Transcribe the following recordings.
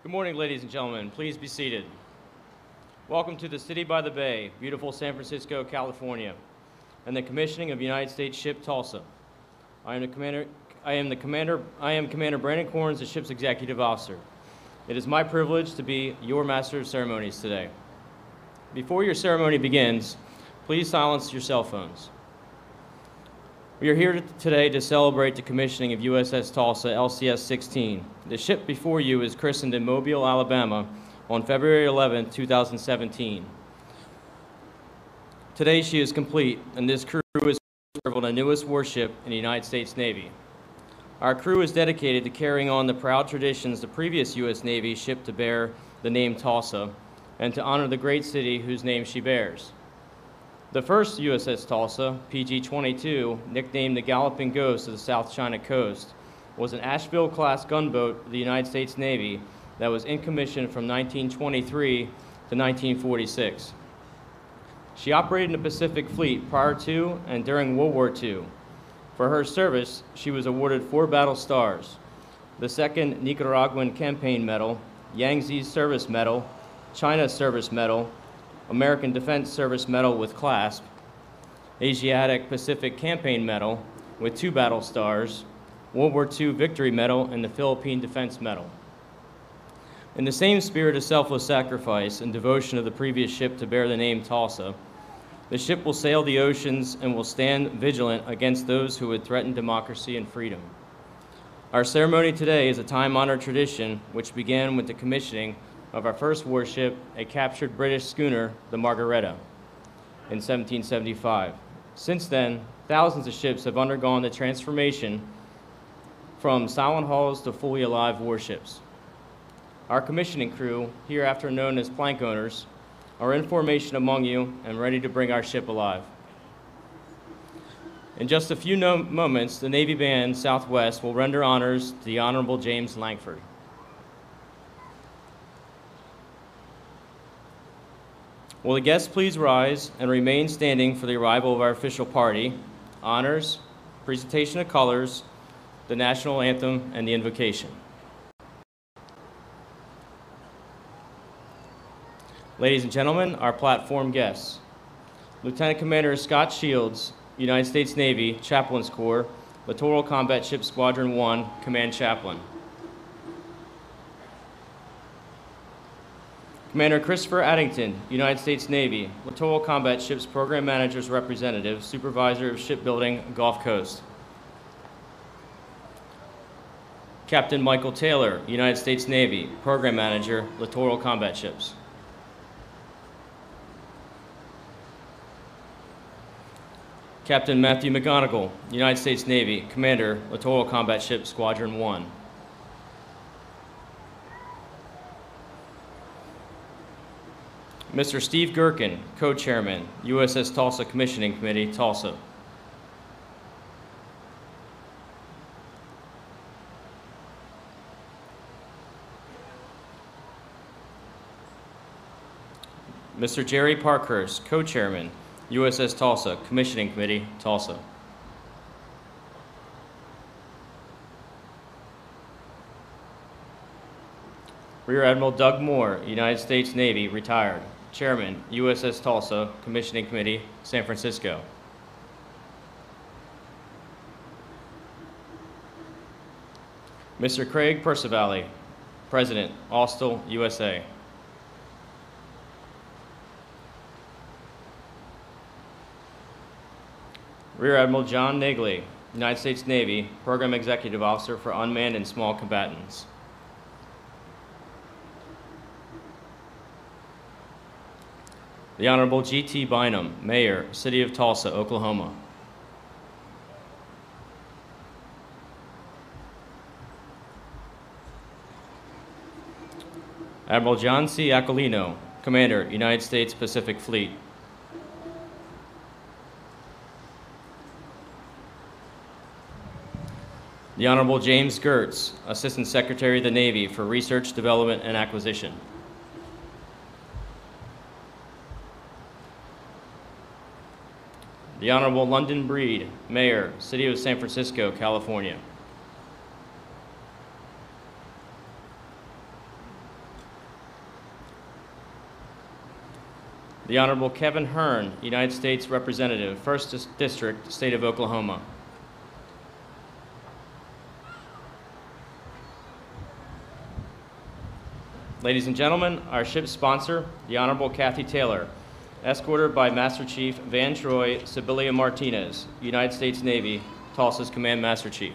Good morning, ladies and gentlemen. Please be seated. Welcome to the City by the Bay, beautiful San Francisco, California, and the commissioning of United States ship Tulsa. I am Commander Brandon Corns, the ship's executive officer. It is my privilege to be your master of ceremonies today. Before your ceremony begins, please silence your cell phones. We are here today to celebrate the commissioning of USS Tulsa, LCS-16. The ship before you is christened in Mobile, Alabama on February 11, 2017. Today she is complete, and this crew is on the newest warship in the United States Navy. Our crew is dedicated to carrying on the proud traditions the previous U.S. Navy ship to bear the name Tulsa, and to honor the great city whose name she bears. The first USS Tulsa, PG-22, nicknamed the Galloping Ghost of the South China Coast, was an Asheville-class gunboat of the United States Navy that was in commission from 1923 to 1946. She operated in the Pacific Fleet prior to and during World War II. For her service, she was awarded 4 battle stars: the 2nd Nicaraguan Campaign Medal, Yangtze Service Medal, China Service Medal, American Defense Service Medal with clasp, Asiatic Pacific Campaign Medal with 2 battle stars, World War II Victory Medal, and the Philippine Defense Medal. In the same spirit of selfless sacrifice and devotion of the previous ship to bear the name Tulsa, the ship will sail the oceans and will stand vigilant against those who would threaten democracy and freedom. Our ceremony today is a time-honored tradition which began with the commissioning of our first warship, a captured British schooner, the Margareta, in 1775. Since then, thousands of ships have undergone the transformation from silent hulls to fully alive warships. Our commissioning crew, hereafter known as plank owners, are in formation among you and ready to bring our ship alive. In just a few moments, the Navy Band Southwest will render honors to the Honorable James Langford. Will the guests please rise and remain standing for the arrival of our official party, honors, presentation of colors, the national anthem, and the invocation. Ladies and gentlemen, our platform guests. Lieutenant Commander Scott Shields, United States Navy, Chaplains Corps, Littoral Combat Ship Squadron 1, Command Chaplain. Commander Christopher Addington, United States Navy, Littoral Combat Ships Program Manager's Representative, Supervisor of Shipbuilding, Gulf Coast. Captain Michael Taylor, United States Navy, Program Manager, Littoral Combat Ships. Captain Matthew McGonigal, United States Navy, Commander, Littoral Combat Ship Squadron 1. Mr. Steve Gherkin, Co-Chairman, USS Tulsa Commissioning Committee, Tulsa. Mr. Jerry Parkhurst, Co-Chairman, USS Tulsa Commissioning Committee, Tulsa. Rear Admiral Doug Moore, United States Navy, retired, Chairman, USS Tulsa Commissioning Committee, San Francisco. Mr. Craig Percivali, President, Austell, USA. Rear Admiral John Nagley, United States Navy, Program Executive Officer for Unmanned and Small Combatants. The Honorable G.T. Bynum, Mayor, City of Tulsa, Oklahoma. Admiral John C. Aquilino, Commander, United States Pacific Fleet. The Honorable James Gertz, Assistant Secretary of the Navy for Research, Development, and Acquisition. The Honorable London Breed, Mayor, City of San Francisco, California. The Honorable Kevin Hearn, United States Representative, 1st District, State of Oklahoma. Ladies and gentlemen, our ship's sponsor, the Honorable Kathy Taylor, escorted by Master Chief Van Troy Sibilia Martinez, United States Navy, Tulsa's Command Master Chief.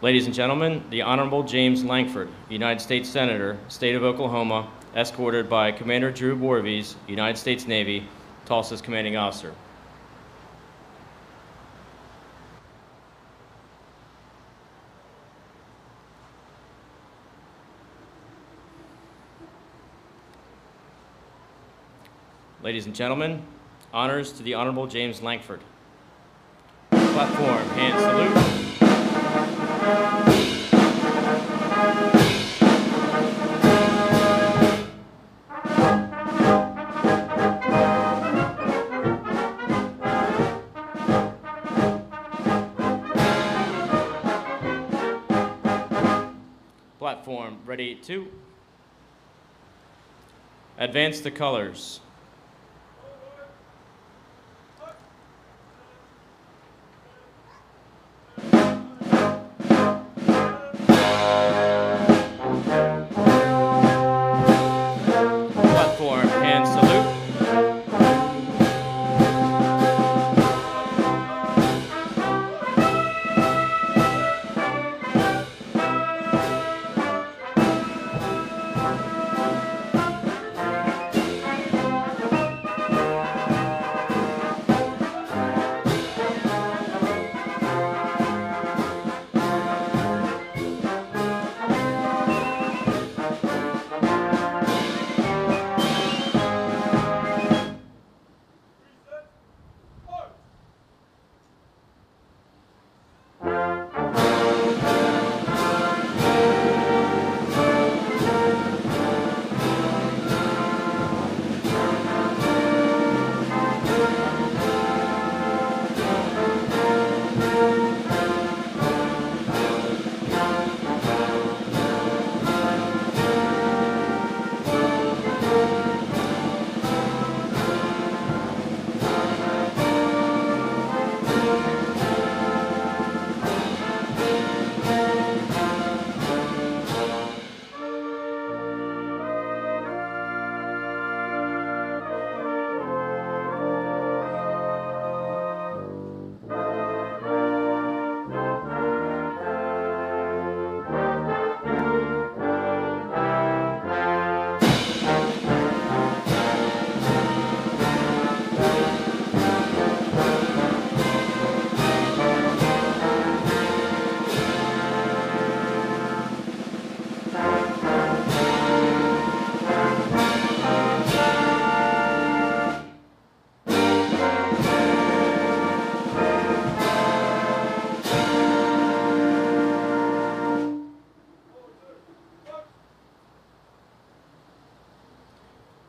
Ladies and gentlemen, the Honorable James Langford, United States Senator, State of Oklahoma, escorted by Commander Drew Borvies, United States Navy, Tulsa's Commanding Officer. Ladies and gentlemen, honors to the Honorable James Langford. Platform, hand salute. Platform, ready to advance the colors. Platform, hand salute.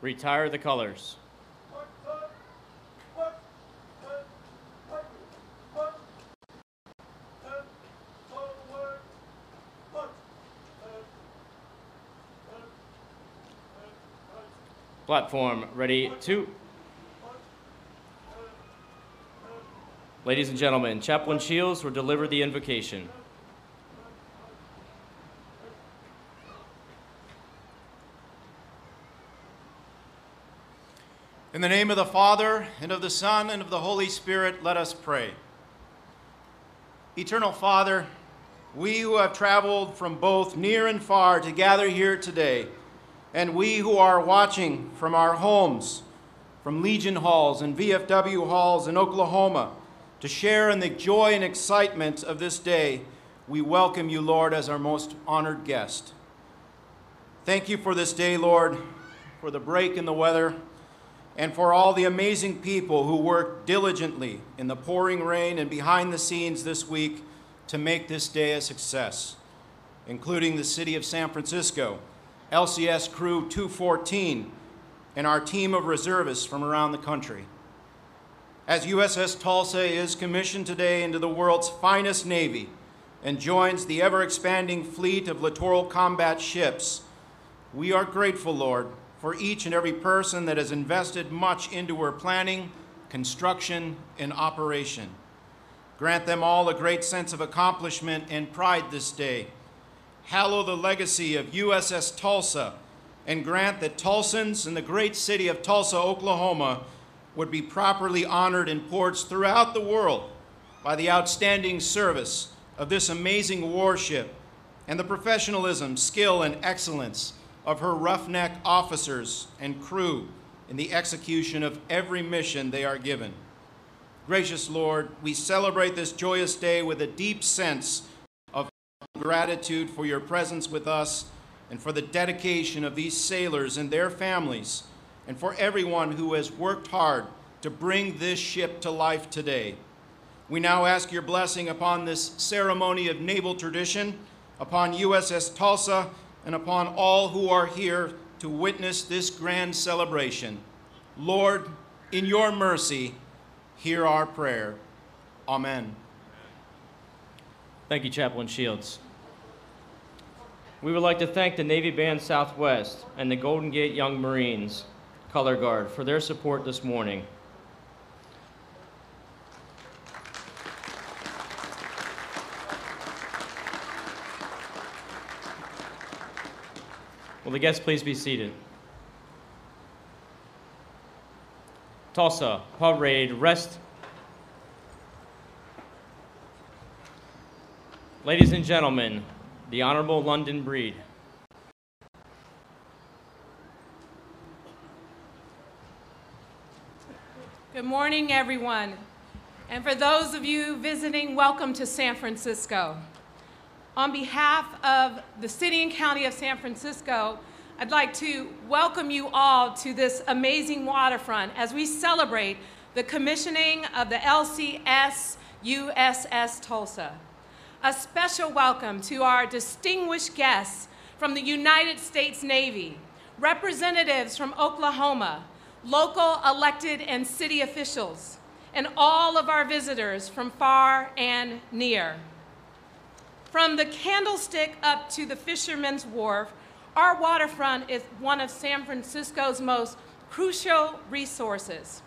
Retire the colors. Platform, ready to. Ladies and gentlemen, Chaplain Shields will deliver the invocation. In the name of the Father, and of the Son, and of the Holy Spirit, let us pray. Eternal Father, we who have traveled from both near and far to gather here today, and we who are watching from our homes, from Legion halls and VFW halls in Oklahoma, to share in the joy and excitement of this day, we welcome you, Lord, as our most honored guest. Thank you for this day, Lord, for the break in the weather, and for all the amazing people who worked diligently in the pouring rain and behind the scenes this week to make this day a success, including the City of San Francisco, LCS Crew 214, and our team of reservists from around the country. As USS Tulsa is commissioned today into the world's finest Navy and joins the ever-expanding fleet of littoral combat ships. We are grateful, Lord, for each and every person that has invested much into her planning, construction, and operation. Grant them all a great sense of accomplishment and pride this day. Hallow the legacy of USS Tulsa, and grant that Tulsans in the great city of Tulsa, Oklahoma, would be properly honored in ports throughout the world by the outstanding service of this amazing warship and the professionalism, skill, and excellence of her roughneck officers and crew in the execution of every mission they are given. Gracious Lord, we celebrate this joyous day with a deep sense of gratitude for your presence with us and for the dedication of these sailors and their families, and for everyone who has worked hard to bring this ship to life today. We now ask your blessing upon this ceremony of naval tradition, upon USS Tulsa, and upon all who are here to witness this grand celebration. Lord, in your mercy, hear our prayer. Amen. Thank you, Chaplain Shields. We would like to thank the Navy Band Southwest and the Golden Gate Young Marines Color Guard for their support this morning. Will the guests please be seated? Tulsa, parade, rest. Ladies and gentlemen, the Honorable London Breed. Good morning, everyone. And for those of you visiting, welcome to San Francisco. On behalf of the City and County of San Francisco, I'd like to welcome you all to this amazing waterfront as we celebrate the commissioning of the LCS USS Tulsa. A special welcome to our distinguished guests from the United States Navy, representatives from Oklahoma, local elected and city officials, and all of our visitors from far and near. From the Candlestick up to the Fisherman's Wharf, our waterfront is one of San Francisco's most crucial resources.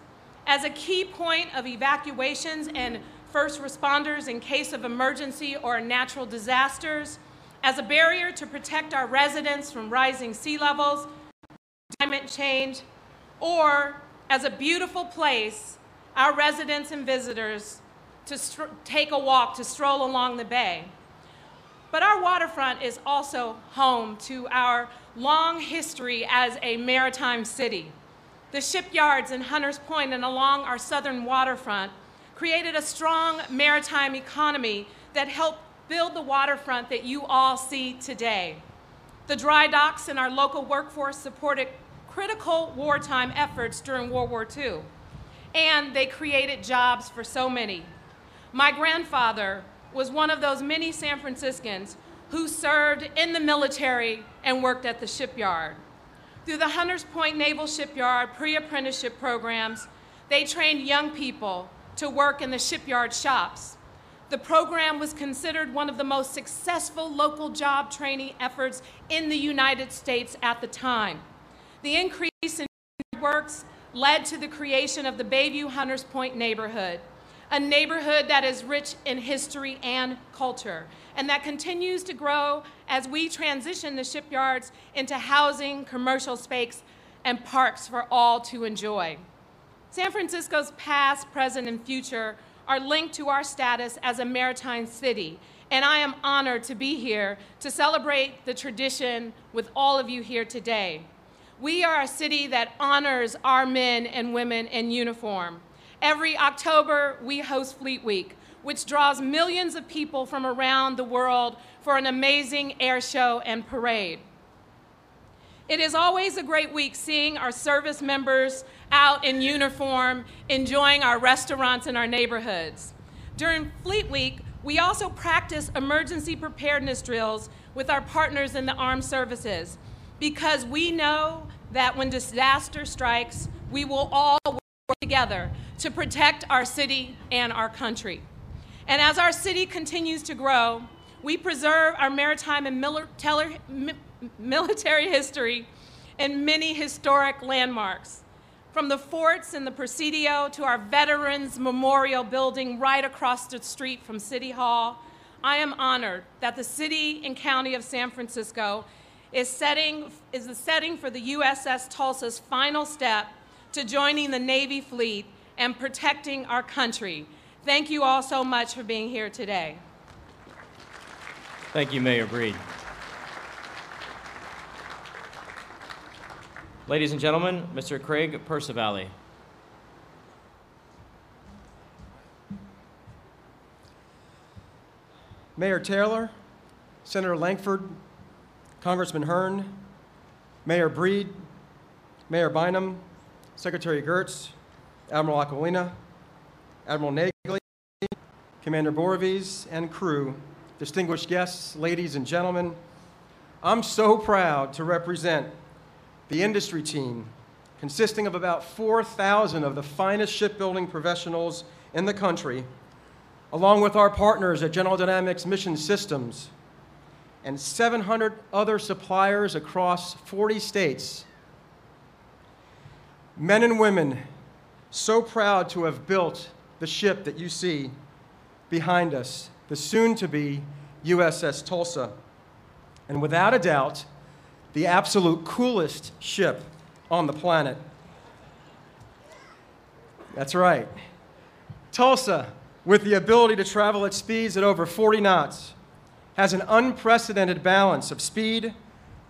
As a key point of evacuations and first responders in case of emergency or natural disasters, as a barrier to protect our residents from rising sea levels, climate change, or as a beautiful place, our residents and visitors to take a walk, to stroll along the bay. But our waterfront is also home to our long history as a maritime city. The shipyards in Hunters Point and along our southern waterfront created a strong maritime economy that helped build the waterfront that you all see today. The dry docks and our local workforce supported critical wartime efforts during World War II, and they created jobs for so many. My grandfather was one of those many San Franciscans who served in the military and worked at the shipyard. Through the Hunters Point Naval Shipyard pre-apprenticeship programs, they trained young people to work in the shipyard shops. The program was considered one of the most successful local job training efforts in the United States at the time. The increase in works led to the creation of the Bayview Hunters Point neighborhood, a neighborhood that is rich in history and culture, and that continues to grow as we transition the shipyards into housing, commercial space, and parks for all to enjoy. San Francisco's past, present, and future are linked to our status as a maritime city, and I am honored to be here to celebrate the tradition with all of you here today. We are a city that honors our men and women in uniform. Every October, we host Fleet Week, which draws millions of people from around the world for an amazing air show and parade. It is always a great week seeing our service members out in uniform, enjoying our restaurants and our neighborhoods. During Fleet Week, we also practice emergency preparedness drills with our partners in the armed services, because we know that when disaster strikes, we will all work together to protect our city and our country. And as our city continues to grow, We preserve our maritime and military history and many historic landmarks. From the forts in the Presidio to our Veterans Memorial Building right across the street from City Hall, I am honored that the City and County of San Francisco is the setting for the USS Tulsa's final step to joining the Navy fleet and protecting our country. Thank you all so much for being here today. Thank you, Mayor Breed. Ladies and gentlemen, Mr. Craig Percivalle. Mayor Taylor, Senator Lankford, Congressman Hearn, Mayor Breed, Mayor Bynum, Secretary Gertz, Admiral Aquilina, Admiral Nagley, Commander Borovies, and crew, distinguished guests, ladies and gentlemen, I'm so proud to represent the industry team consisting of about 4,000 of the finest shipbuilding professionals in the country, along with our partners at General Dynamics Mission Systems and 700 other suppliers across 40 states. Men and women so proud to have built the ship that you see behind us, the soon-to-be USS Tulsa, and without a doubt, the absolute coolest ship on the planet. That's right. Tulsa, with the ability to travel at speeds at over 40 knots, has an unprecedented balance of speed,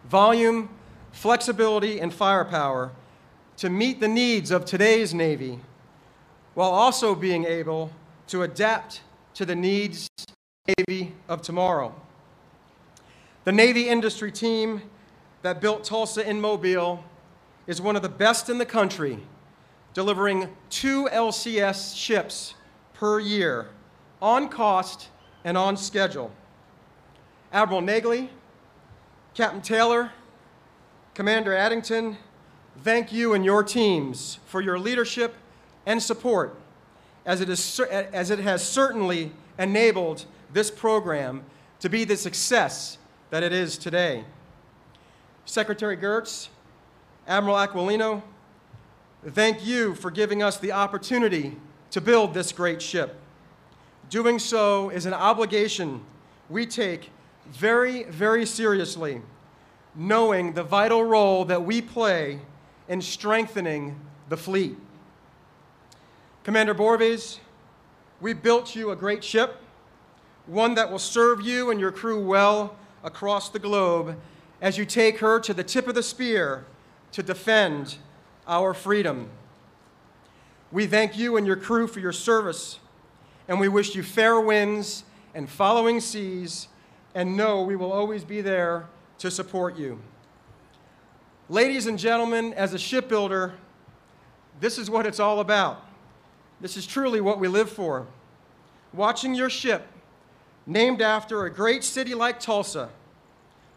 volume, flexibility, and firepower to meet the needs of today's Navy, while also being able to adapt to the needs of the Navy of tomorrow. The Navy industry team that built Tulsa in Mobile is one of the best in the country, delivering 2 LCS ships per year, on cost and on schedule. Admiral Nagley, Captain Taylor, Commander Addington, thank you and your teams for your leadership and support, as it has certainly enabled this program to be the success that it is today. Secretary Gertz, Admiral Aquilino, thank you for giving us the opportunity to build this great ship. Doing so is an obligation we take very, very seriously, knowing the vital role that we play in strengthening the fleet. Commander Borovies, we built you a great ship, one that will serve you and your crew well across the globe as you take her to the tip of the spear to defend our freedom. We thank you and your crew for your service, and we wish you fair winds and following seas, and know we will always be there to support you. Ladies and gentlemen, as a shipbuilder, this is what it's all about. This is truly what we live for. Watching your ship, named after a great city like Tulsa,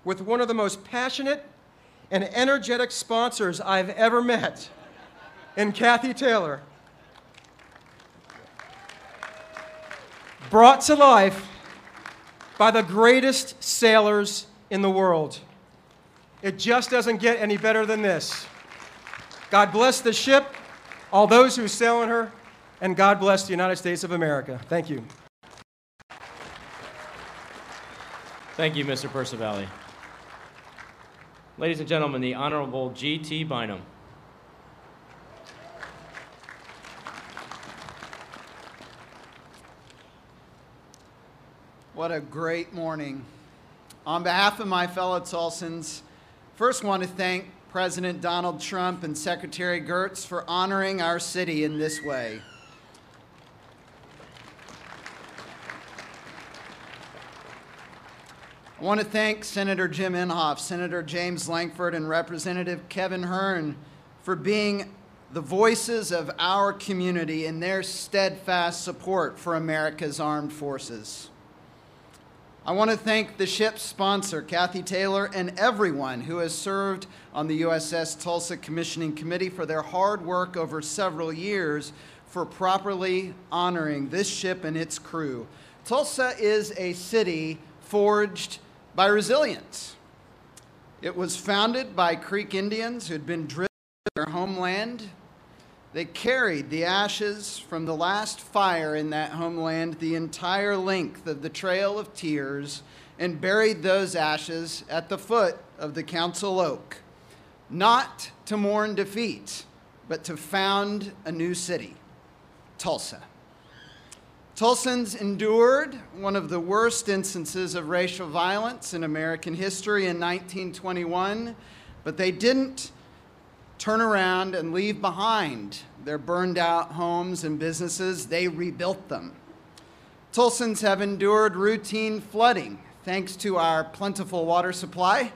with one of the most passionate and energetic sponsors I've ever met, in Kathy Taylor, brought to life by the greatest sailors in the world. It just doesn't get any better than this. God bless the ship, all those who sail in her, and God bless the United States of America. Thank you. Thank you, Mr. Percivalle. Ladies and gentlemen, the Honorable G.T. Bynum. What a great morning. On behalf of my fellow Tulsans, first want to thank President Donald Trump and Secretary Gertz for honoring our city in this way. I want to thank Senator Jim Inhofe, Senator James Lankford, and Representative Kevin Hearn for being the voices of our community in their steadfast support for America's armed forces. I want to thank the ship's sponsor, Kathy Taylor, and everyone who has served on the USS Tulsa Commissioning Committee for their hard work over several years for properly honoring this ship and its crew. Tulsa is a city forged by resilience. It was founded by Creek Indians who had been driven from their homeland. They carried the ashes from the last fire in that homeland the entire length of the Trail of Tears and buried those ashes at the foot of the Council Oak, not to mourn defeat, but to found a new city, Tulsa. Tulsans endured one of the worst instances of racial violence in American history in 1921, but they didn't turn around and leave behind their burned out homes and businesses. They rebuilt them. Tulsans have endured routine flooding thanks to our plentiful water supply.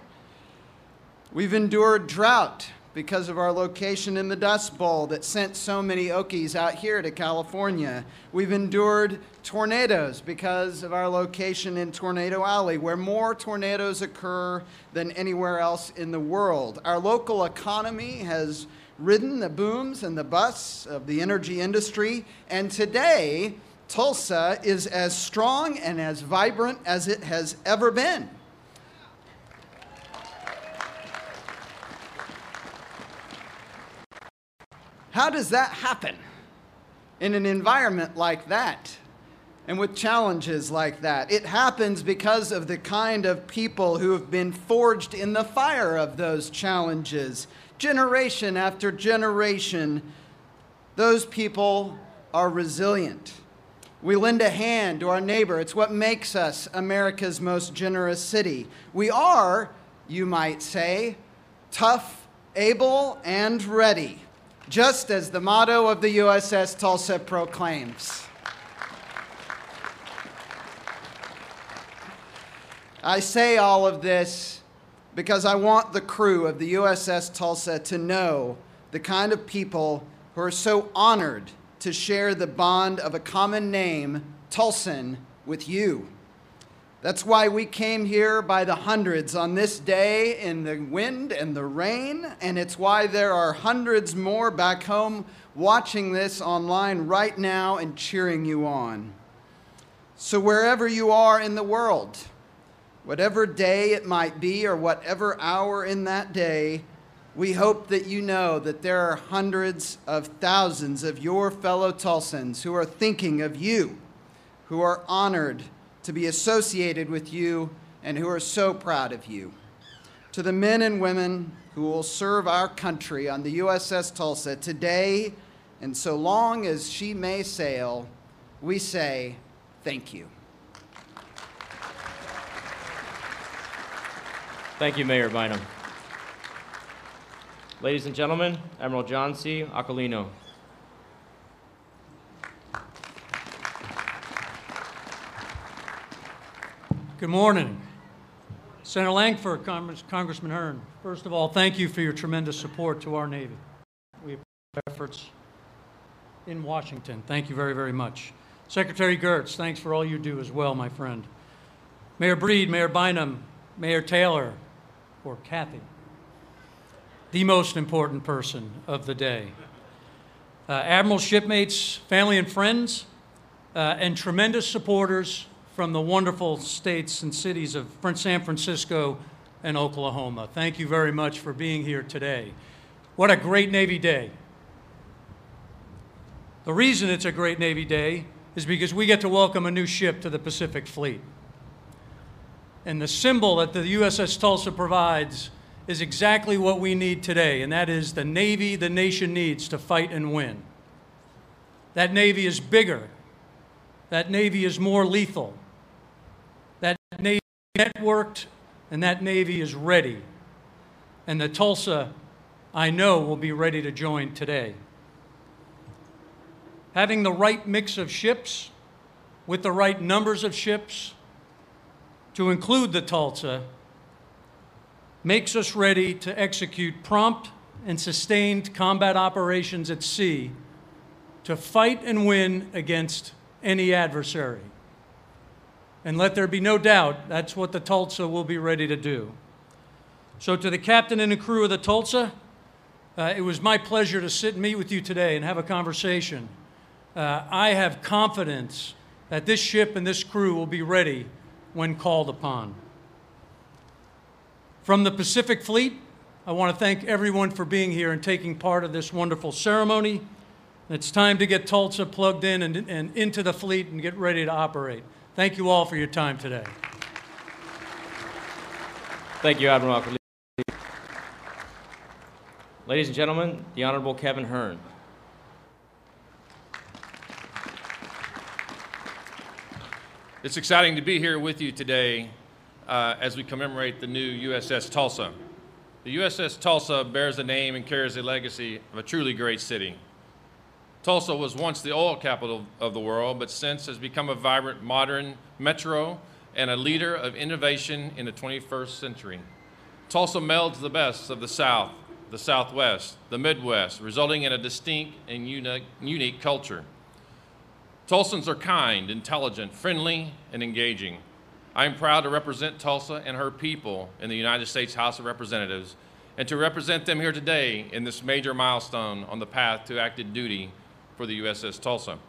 We've endured drought because of our location in the Dust Bowl that sent so many Okies out here to California. We've endured tornadoes because of our location in Tornado Alley, where more tornadoes occur than anywhere else in the world. Our local economy has ridden the booms and the busts of the energy industry, and today, Tulsa is as strong and as vibrant as it has ever been. How does that happen in an environment like that and with challenges like that? It happens because of the kind of people who have been forged in the fire of those challenges. Generation after generation, those people are resilient. We lend a hand to our neighbor. It's what makes us America's most generous city. We are, you might say, tough, able, and ready, just as the motto of the USS Tulsa proclaims. I say all of this because I want the crew of the USS Tulsa to know the kind of people who are so honored to share the bond of a common name, Tulsan, with you. That's why we came here by the hundreds on this day in the wind and the rain, and it's why there are hundreds more back home watching this online right now and cheering you on. So wherever you are in the world, whatever day it might be or whatever hour in that day, we hope that you know that there are hundreds of thousands of your fellow Tulsans who are thinking of you, who are honored to be associated with you, and who are so proud of you. To the men and women who will serve our country on the USS Tulsa today and so long as she may sail, we say thank you. Thank you, Mayor Bynum. Ladies and gentlemen, Admiral John C. Aquilino. Good morning. Senator Langford, Congressman Hearn, first of all, thank you for your tremendous support to our Navy. We appreciate your efforts in Washington. Thank you very, very much. Secretary Gertz, thanks for all you do as well, my friend. Mayor Breed, Mayor Bynum, Mayor Taylor, or Kathy, the most important person of the day. Admiral, shipmates, family and friends, and tremendous supporters from the wonderful states and cities of San Francisco and Oklahoma. Thank you very much for being here today. What a great Navy Day. The reason it's a great Navy Day is because we get to welcome a new ship to the Pacific Fleet. And the symbol that the USS Tulsa provides is exactly what we need today, and that is the Navy the nation needs to fight and win. That Navy is bigger. That Navy is more lethal. That Navy is networked, and that Navy is ready. And the Tulsa, I know, will be ready to join today. Having the right mix of ships with the right numbers of ships to include the Tulsa makes us ready to execute prompt and sustained combat operations at sea to fight and win against any adversary. And let there be no doubt, that's what the Tulsa will be ready to do. So to the captain and the crew of the Tulsa, it was my pleasure to sit and meet with you today and have a conversation. I have confidence that this ship and this crew will be ready when called upon. From the Pacific Fleet, I want to thank everyone for being here and taking part of this wonderful ceremony. It's time to get Tulsa plugged in and into the fleet and get ready to operate. Thank you all for your time today. Thank you, Admiral Calif. Ladies and gentlemen, the Honorable Kevin Hearn. It's exciting to be here with you today as we commemorate the new USS Tulsa. The USS Tulsa bears the name and carries the legacy of a truly great city. Tulsa was once the oil capital of the world, but since has become a vibrant modern metro and a leader of innovation in the 21st century. Tulsa melds the best of the South, the Southwest, the Midwest, resulting in a distinct and unique culture. Tulsans are kind, intelligent, friendly, and engaging. I am proud to represent Tulsa and her people in the United States House of Representatives and to represent them here today in this major milestone on the path to active duty for the USS Tulsa.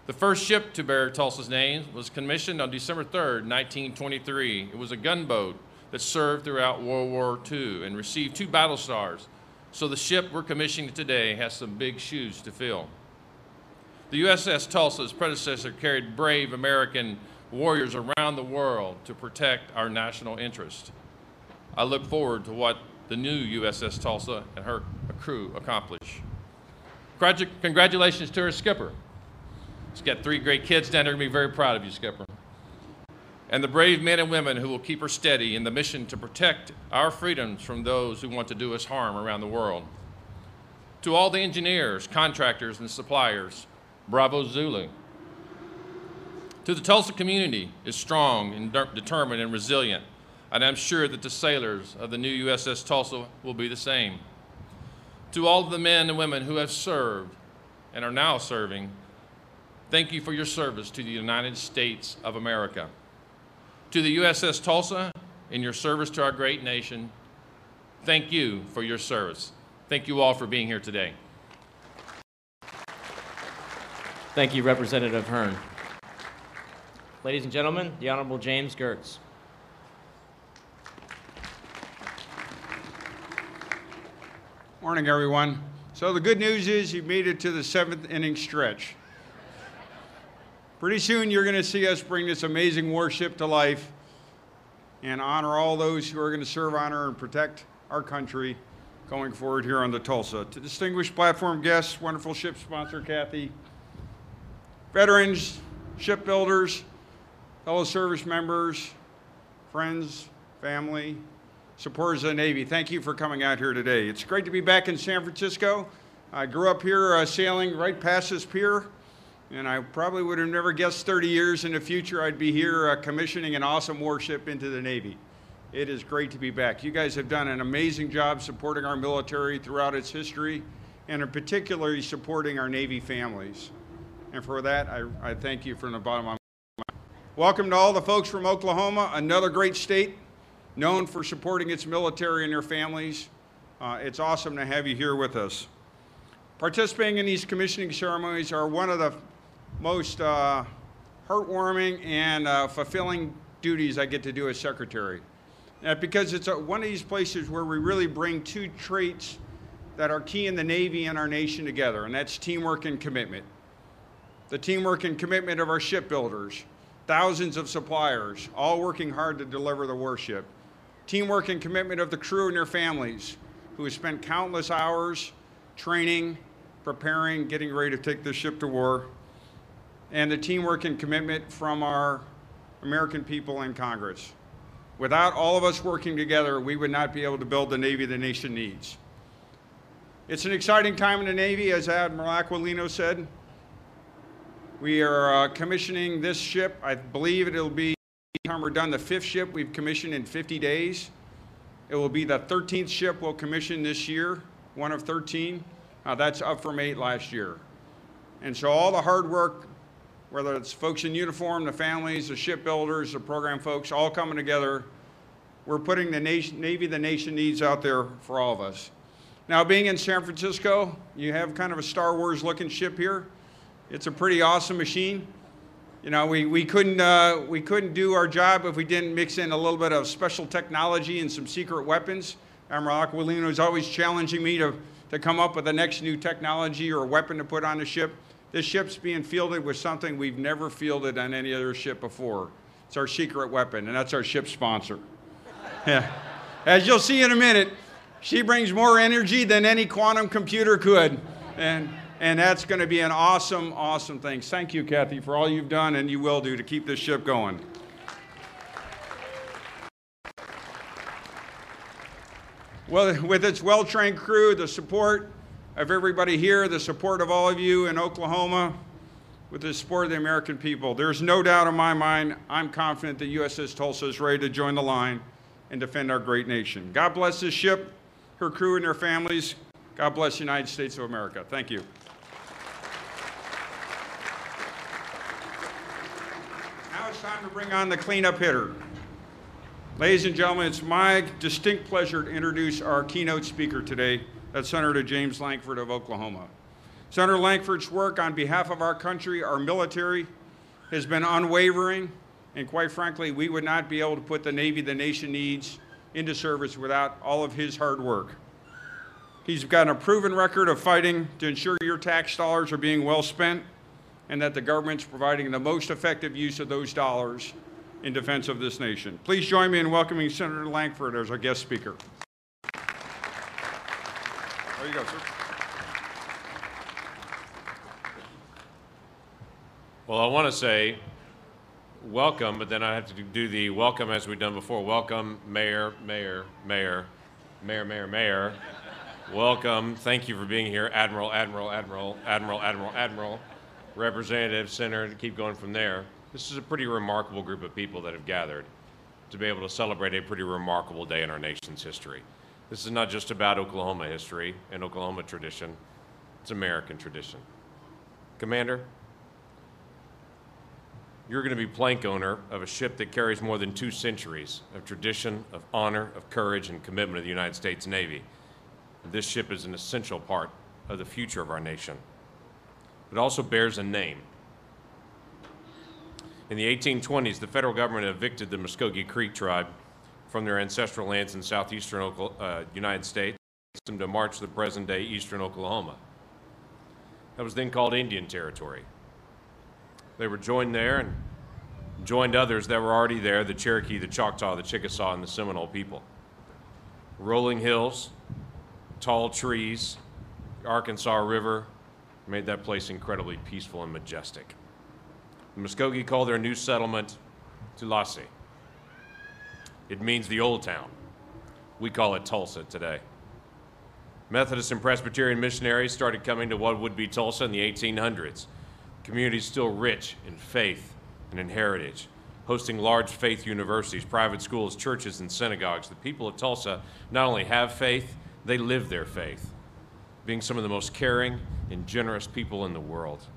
The first ship to bear Tulsa's name was commissioned on December 3rd, 1923. It was a gunboat that served throughout World War II and received 2 battle stars. So the ship we're commissioning today has some big shoes to fill. The USS Tulsa's predecessor carried brave American warriors around the world to protect our national interest. I look forward to what the new USS Tulsa and her crew accomplish. Congratulations to her skipper. She's got 3 great kids down there. Going to be very proud of you, skipper. And the brave men and women who will keep her steady in the mission to protect our freedoms from those who want to do us harm around the world. To all the engineers, contractors, and suppliers, bravo Zulu. To the Tulsa community is strong and determined and resilient, and I'm sure that the sailors of the new USS Tulsa will be the same. To all of the men and women who have served and are now serving, thank you for your service to the United States of America. To the USS Tulsa, in your service to our great nation, thank you for your service. Thank you all for being here today. Thank you, Representative Hearn. Ladies and gentlemen, the Honorable James Gertz. Morning, everyone. So the good news is you made it to the 7th inning stretch. Pretty soon you're going to see us bring this amazing warship to life and honor all those who are going to serve, honor, and protect our country going forward here on the Tulsa. To distinguished platform guests, wonderful ship sponsor Kathy, veterans, shipbuilders, fellow service members, friends, family, supporters of the Navy, thank you for coming out here today. It's great to be back in San Francisco. I grew up here sailing right past this pier, and I probably would have never guessed 30 years in the future I'd be here commissioning an awesome warship into the Navy. It is great to be back. You guys have done an amazing job supporting our military throughout its history, and in particular supporting our Navy families. And for that, I thank you from the bottom of my heart. Welcome to all the folks from Oklahoma, another great state known for supporting its military and their families. It's awesome to have you here with us. Participating in these commissioning ceremonies are one of the most heartwarming and fulfilling duties I get to do as secretary. Because it's one of these places where we really bring 2 traits that are key in the Navy and our nation together, and that's teamwork and commitment. The teamwork and commitment of our shipbuilders, thousands of suppliers, all working hard to deliver the warship. Teamwork and commitment of the crew and their families, who have spent countless hours training, preparing, getting ready to take this ship to war. And the teamwork and commitment from our American people and Congress. Without all of us working together, we would not be able to build the Navy the nation needs. It's an exciting time in the Navy, as Admiral Aquilino said. We are commissioning this ship. I believe it'll be, by the time we're done, the 5th ship we've commissioned in 50 days. It will be the 13th ship we'll commission this year, one of 13. That's up from 8 last year. And so all the hard work, whether it's folks in uniform, the families, the shipbuilders, the program folks, all coming together, we're putting the Navy the nation needs out there for all of us. Now, being in San Francisco, you have kind of a Star Wars looking ship here. It's a pretty awesome machine. You know, we couldn't do our job if we didn't mix in a little bit of special technology and some secret weapons. Admiral Aquilino is always challenging me to come up with the next new technology or weapon to put on the ship. This ship's being fielded with something we've never fielded on any other ship before. It's our secret weapon, and that's our ship sponsor. Yeah. As you'll see in a minute, she brings more energy than any quantum computer could. And that's going to be an awesome, awesome thing. Thank you, Kathy, for all you've done and you will do to keep this ship going. Well, with its well-trained crew, the support of everybody here, the support of all of you in Oklahoma, with the support of the American people, there's no doubt in my mind, I'm confident that USS Tulsa is ready to join the line and defend our great nation. God bless this ship, her crew and their families. God bless the United States of America. Thank you. Now it's time to bring on the cleanup hitter. Ladies and gentlemen, it's my distinct pleasure to introduce our keynote speaker today, that's Senator James Lankford of Oklahoma. Senator Lankford's work on behalf of our country, our military, has been unwavering, and quite frankly, we would not be able to put the Navy the nation needs into service without all of his hard work. He's got a proven record of fighting to ensure your tax dollars are being well spent and that the government's providing the most effective use of those dollars in defense of this nation. Please join me in welcoming Senator Lankford as our guest speaker. There you go, sir. Well, I want to say welcome, but then I have to do the welcome as we've done before. Welcome, Mayor, Mayor, Mayor, Mayor, Mayor, Mayor. Welcome. Thank you for being here, Admiral, Admiral, Admiral, Admiral, Admiral, Admiral, Representative, Senator, to keep going from there. This is a pretty remarkable group of people that have gathered to be able to celebrate a pretty remarkable day in our nation's history. This is not just about Oklahoma history and Oklahoma tradition. It's American tradition. Commander, you're going to be plank owner of a ship that carries more than 2 centuries of tradition, of honor, of courage, and commitment of the United States Navy. This ship is an essential part of the future of our nation. It also bears a name. In the 1820s, the federal government evicted the Muskogee Creek tribe from their ancestral lands in southeastern United States to march to the present-day eastern Oklahoma. That was then called Indian Territory. They were joined there and joined others that were already there, the Cherokee, the Choctaw, the Chickasaw, and the Seminole people. Rolling hills, tall trees, the Arkansas River made that place incredibly peaceful and majestic. The Muskogee called their new settlement Tulsa. It means the old town. We call it Tulsa today. Methodist and Presbyterian missionaries started coming to what would be Tulsa in the 1800s. The community is still rich in faith and in heritage, hosting large faith universities, private schools, churches, and synagogues. The people of Tulsa not only have faith, they live their faith, being some of the most caring and generous people in the world.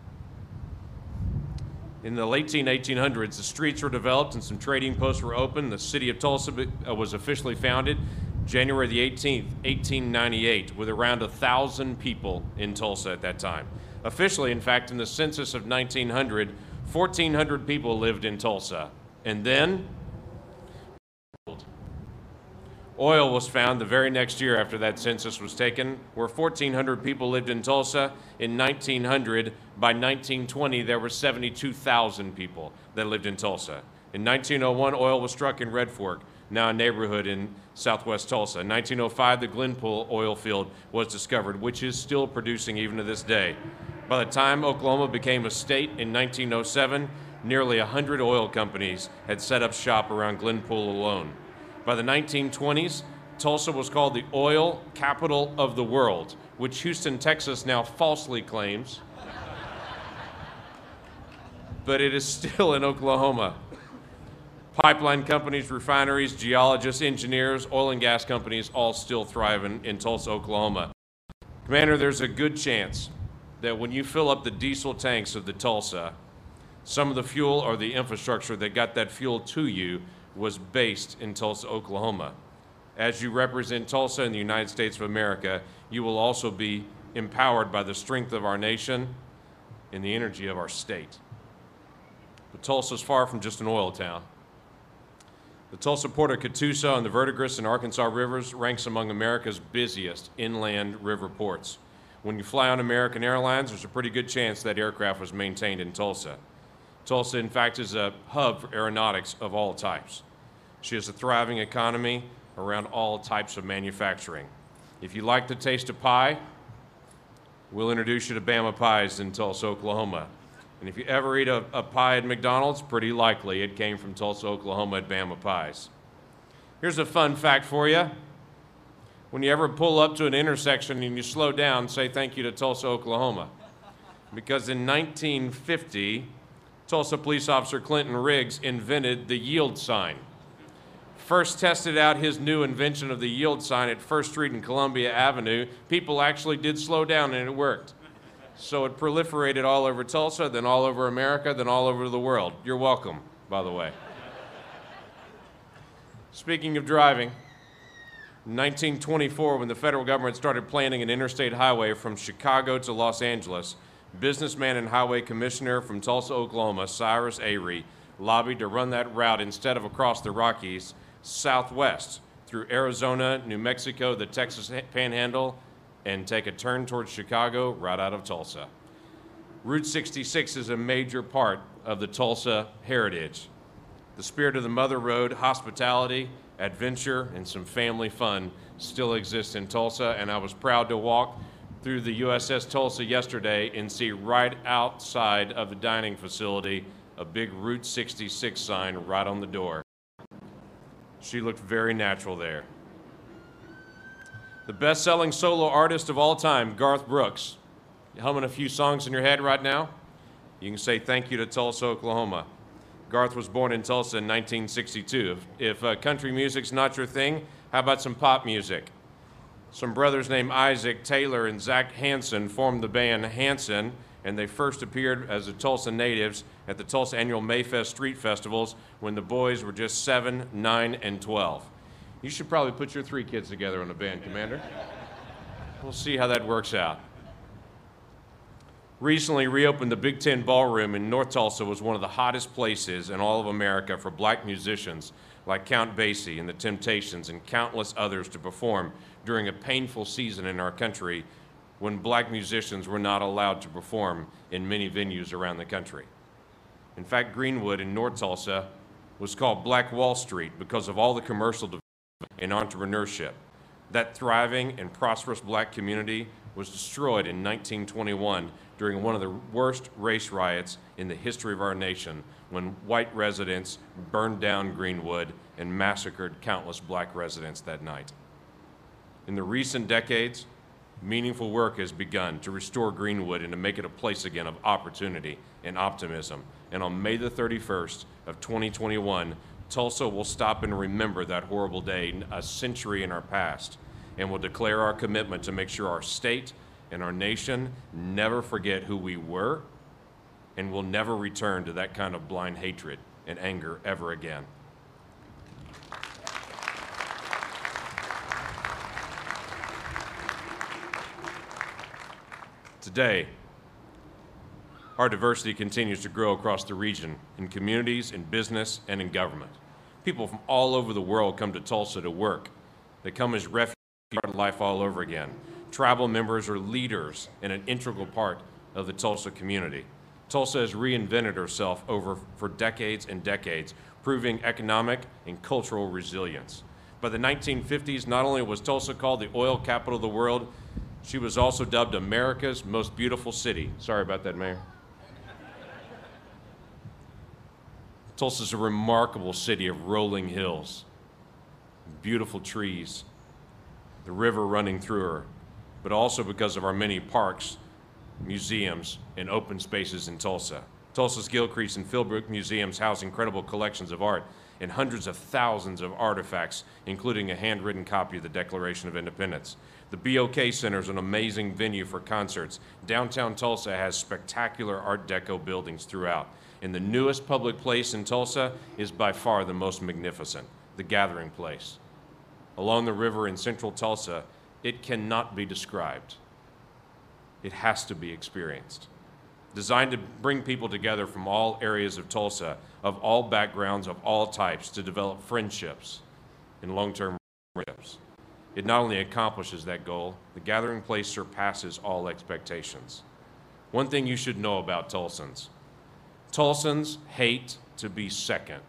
In the late 1800s, the streets were developed and some trading posts were opened. The city of Tulsa was officially founded January the 18th, 1898, with around 1,000 people in Tulsa at that time. Officially, in fact, in the census of 1900, 1,400 people lived in Tulsa. And then, oil was found the very next year after that census was taken, where 1,400 people lived in Tulsa. In 1900, by 1920, there were 72,000 people that lived in Tulsa. In 1901, oil was struck in Red Fork, now a neighborhood in southwest Tulsa. In 1905, the Glenpool oil field was discovered, which is still producing even to this day. By the time Oklahoma became a state in 1907, nearly 100 oil companies had set up shop around Glenpool alone. By the 1920s, Tulsa was called the oil capital of the world, which Houston, Texas now falsely claims, but it is still in Oklahoma. Pipeline companies, refineries, geologists, engineers, oil and gas companies all still thrive in Tulsa, Oklahoma. Commander, there's a good chance that when you fill up the diesel tanks of the Tulsa, some of the fuel or the infrastructure that got that fuel to you was based in Tulsa, Oklahoma. As you represent Tulsa in the United States of America, you will also be empowered by the strength of our nation and the energy of our state. but Tulsa's far from just an oil town. The Tulsa Port of Catoosa on the Verdigris and Arkansas rivers ranks among America's busiest inland river ports. When you fly on American Airlines, there's a pretty good chance that aircraft was maintained in Tulsa. Tulsa, in fact, is a hub for aeronautics of all types. She has a thriving economy around all types of manufacturing. If you like the taste of pie, we'll introduce you to Bama Pies in Tulsa, Oklahoma. And if you ever eat a pie at McDonald's, pretty likely it came from Tulsa, Oklahoma at Bama Pies. Here's a fun fact for you. When you ever pull up to an intersection and you slow down, say thank you to Tulsa, Oklahoma. Because in 1950, Tulsa police officer Clinton Riggs invented the yield sign. First tested out his new invention of the yield sign at 1st Street and Columbia Avenue, people actually did slow down and it worked. So it proliferated all over Tulsa, then all over America, then all over the world. You're welcome, by the way. Speaking of driving, in 1924, when the federal government started planning an interstate highway from Chicago to Los Angeles, businessman and highway commissioner from Tulsa, Oklahoma, Cyrus Avery, lobbied to run that route instead of across the Rockies, southwest through Arizona, New Mexico, the Texas Panhandle, and take a turn towards Chicago right out of Tulsa. Route 66 is a major part of the Tulsa heritage. The spirit of the Mother Road, hospitality, adventure, and some family fun still exists in Tulsa, and I was proud to walk through the USS Tulsa yesterday and see right outside of the dining facility a big Route 66 sign right on the door. She looked very natural there. The best-selling solo artist of all time, Garth Brooks. You humming a few songs in your head right now? You can say thank you to Tulsa, Oklahoma. Garth was born in Tulsa in 1962. If country music's not your thing, how about some pop music? Some brothers named Isaac Taylor and Zach Hansen formed the band Hanson, and they first appeared as the Tulsa natives at the Tulsa annual Mayfest Street Festivals when the boys were just 7, 9, and 12. You should probably put your 3 kids together in a band, Commander. We'll see how that works out. Recently reopened the Big Ten Ballroom in North Tulsa was one of the hottest places in all of America for black musicians like Count Basie and the Temptations and countless others to perform during a painful season in our country when black musicians were not allowed to perform in many venues around the country. In fact, Greenwood in North Tulsa was called Black Wall Street because of all the commercial development and entrepreneurship. That thriving and prosperous black community was destroyed in 1921 during one of the worst race riots in the history of our nation when white residents burned down Greenwood and massacred countless black residents that night. In the recent decades, meaningful work has begun to restore Greenwood and to make it a place again of opportunity and optimism. And on May the 31st of 2021, Tulsa will stop and remember that horrible day a century in our past and will declare our commitment to make sure our state and our nation never forget who we were and will never return to that kind of blind hatred and anger ever again. Today, our diversity continues to grow across the region, in communities, in business, and in government. People from all over the world come to Tulsa to work. They come as refugees to start life all over again. Tribal members are leaders and an integral part of the Tulsa community. Tulsa has reinvented herself for decades and decades, proving economic and cultural resilience. By the 1950s, not only was Tulsa called the oil capital of the world, she was also dubbed America's most beautiful city. Sorry about that, Mayor. Tulsa's a remarkable city of rolling hills, beautiful trees, the river running through her, but also because of our many parks, museums, and open spaces in Tulsa. Tulsa's Gilcrease and Philbrook museums house incredible collections of art and hundreds of thousands of artifacts, including a handwritten copy of the Declaration of Independence. The BOK Center is an amazing venue for concerts. Downtown Tulsa has spectacular Art Deco buildings throughout. And the newest public place in Tulsa is by far the most magnificent, the Gathering Place. Along the river in central Tulsa, it cannot be described. It has to be experienced. designed to bring people together from all areas of Tulsa, of all backgrounds, of all types, to develop friendships and long-term relationships. It not only accomplishes that goal, the gathering place surpasses all expectations. One thing you should know about Tulsans: Tulsans hate to be second.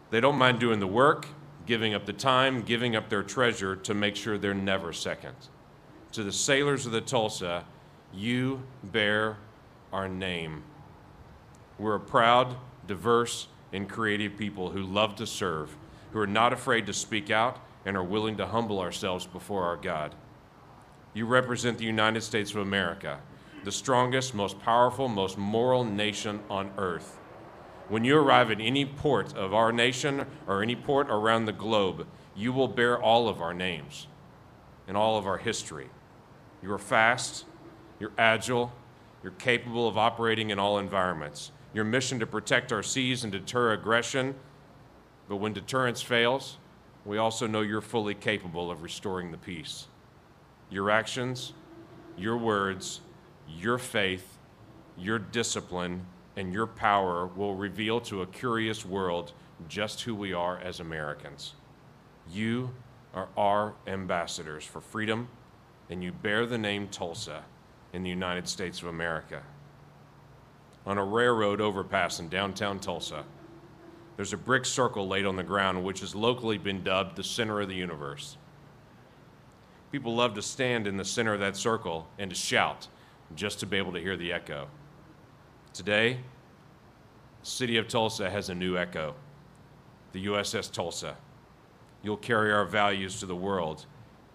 They don't mind doing the work, giving up the time, giving up their treasure to make sure they're never second. To the sailors of the Tulsa, you bear our name. We're a proud, diverse, and creative people who love to serve, who are not afraid to speak out and are willing to humble ourselves before our God. You represent the United States of America, the strongest, most powerful, most moral nation on earth. When you arrive at any port of our nation or any port around the globe, you will bear all of our names and all of our history. You are fast, you're agile, you're capable of operating in all environments. Your mission to protect our seas and deter aggression, but when deterrence fails, we also know you're fully capable of restoring the peace. Your actions, your words, your faith, your discipline, and your power will reveal to a curious world just who we are as Americans. You are our ambassadors for freedom, and you bear the name Tulsa in the United States of America. On a railroad overpass in downtown Tulsa, there's a brick circle laid on the ground which has locally been dubbed the center of the universe. People love to stand in the center of that circle and to shout just to be able to hear the echo. Today, the city of Tulsa has a new echo, the USS Tulsa. You'll carry our values to the world,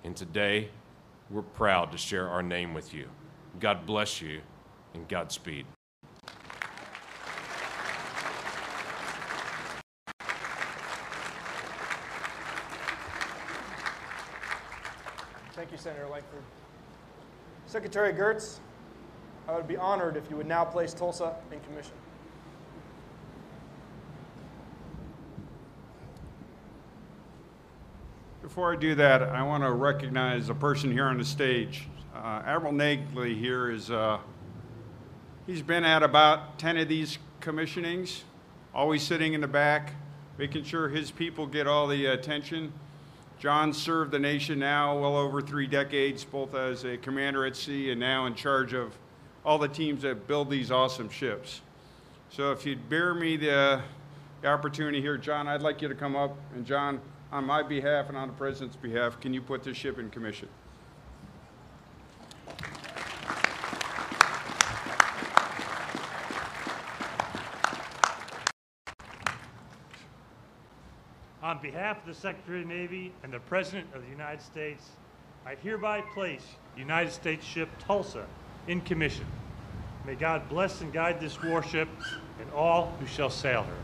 and today, we're proud to share our name with you. God bless you, and Godspeed. Thank you, Senator Langford. Secretary Gertz, I would be honored if you would now place Tulsa in commission. Before I do that, I want to recognize a person here on the stage. Admiral Nagley here is, he's been at about 10 of these commissionings, always sitting in the back, making sure his people get all the attention. John served the nation now well over 3 decades, both as a commander at sea and now in charge of all the teams that build these awesome ships. So if you'd bear me the opportunity here, John, I'd like you to come up. And John, on my behalf and on the President's behalf, can you put this ship in commission? On behalf of the Secretary of the Navy and the President of the United States, I hereby place United States ship Tulsa in commission. May God bless and guide this warship and all who shall sail her.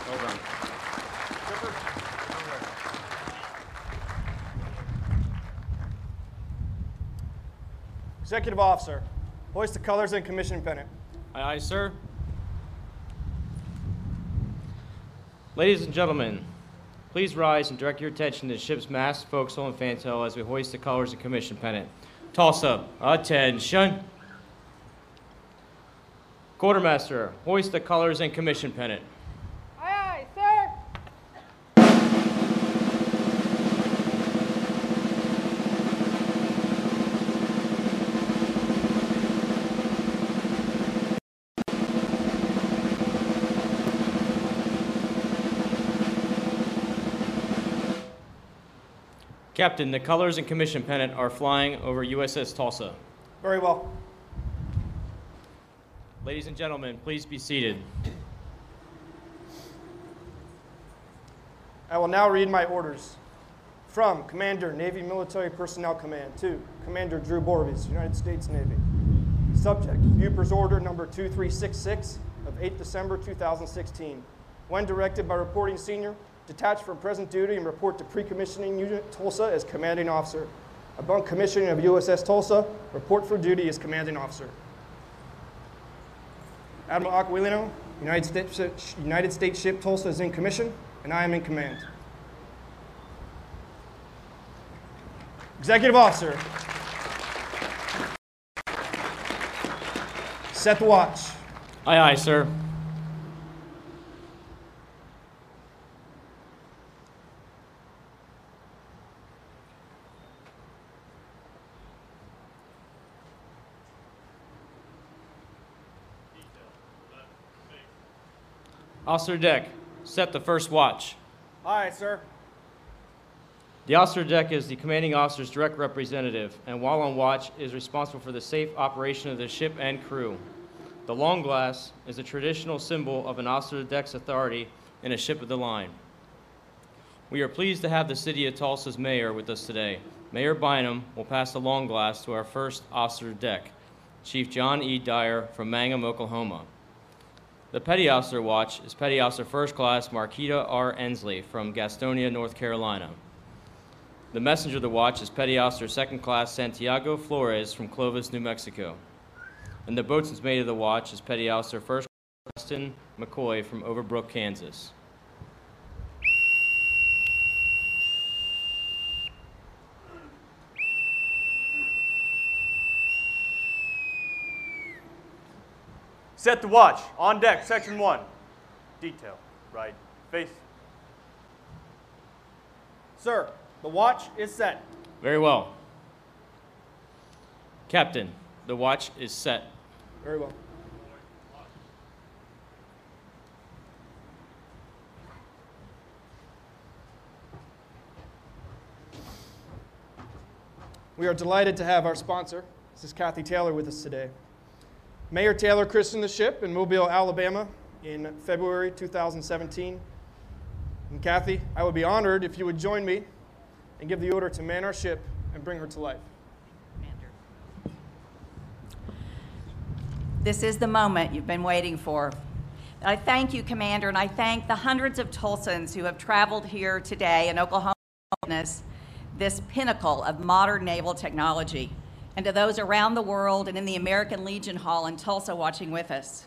Hold on. Executive Officer, hoist the colors and commission pennant. Aye, aye, sir. Ladies and gentlemen, please rise and direct your attention to the ship's mast, forecastle, and fantail as we hoist the colors and commission pennant. Tulsa, attention. Quartermaster, hoist the colors and commission pennant. Aye, aye, sir. Captain, the colors and commission pennant are flying over USS Tulsa. Very well. Ladies and gentlemen, please be seated. I will now read my orders. From Commander, Navy Military Personnel Command, to Commander Drew Borges, United States Navy. Subject, Bupper's Order number 2366 of 8 December 2016. When directed by Reporting Senior, detach from present duty and report to Pre-Commissioning Unit Tulsa as Commanding Officer. Upon commissioning of USS Tulsa, report for duty as Commanding Officer. Admiral Aquilino, United States ship Tulsa is in commission, and I am in command. Executive officer. Set the watch. Aye, aye, sir. Officer deck, set the first watch. Aye, sir. The officer deck is the commanding officer's direct representative, and while on watch is responsible for the safe operation of the ship and crew. The long glass is a traditional symbol of an officer deck's authority in a ship of the line. We are pleased to have the City of Tulsa's mayor with us today. Mayor Bynum will pass the long glass to our first officer deck, Chief John E. Dyer from Mangum, Oklahoma. The Petty Officer Watch is Petty Officer First Class Marquita R. Ensley from Gastonia, North Carolina. The Messenger of the Watch is Petty Officer Second Class Santiago Flores from Clovis, New Mexico. And the Boatswain's Mate of the Watch is Petty Officer First Class Preston McCoy from Overbrook, Kansas. Set the watch. On deck, section 1. Detail. Right. Face. Sir, the watch is set. Very well. Captain, the watch is set. Very well. We are delighted to have our sponsor, Mrs. Kathy Taylor, with us today. Mayor Taylor christened the ship in Mobile, Alabama in February 2017. And Kathy, I would be honored if you would join me and give the order to man our ship and bring her to life. Commander. This is the moment you've been waiting for. I thank you, Commander, and I thank the hundreds of Tulsans who have traveled here today in Oklahoma to witness this pinnacle of modern naval technology, and to those around the world and in the American Legion Hall in Tulsa watching with us.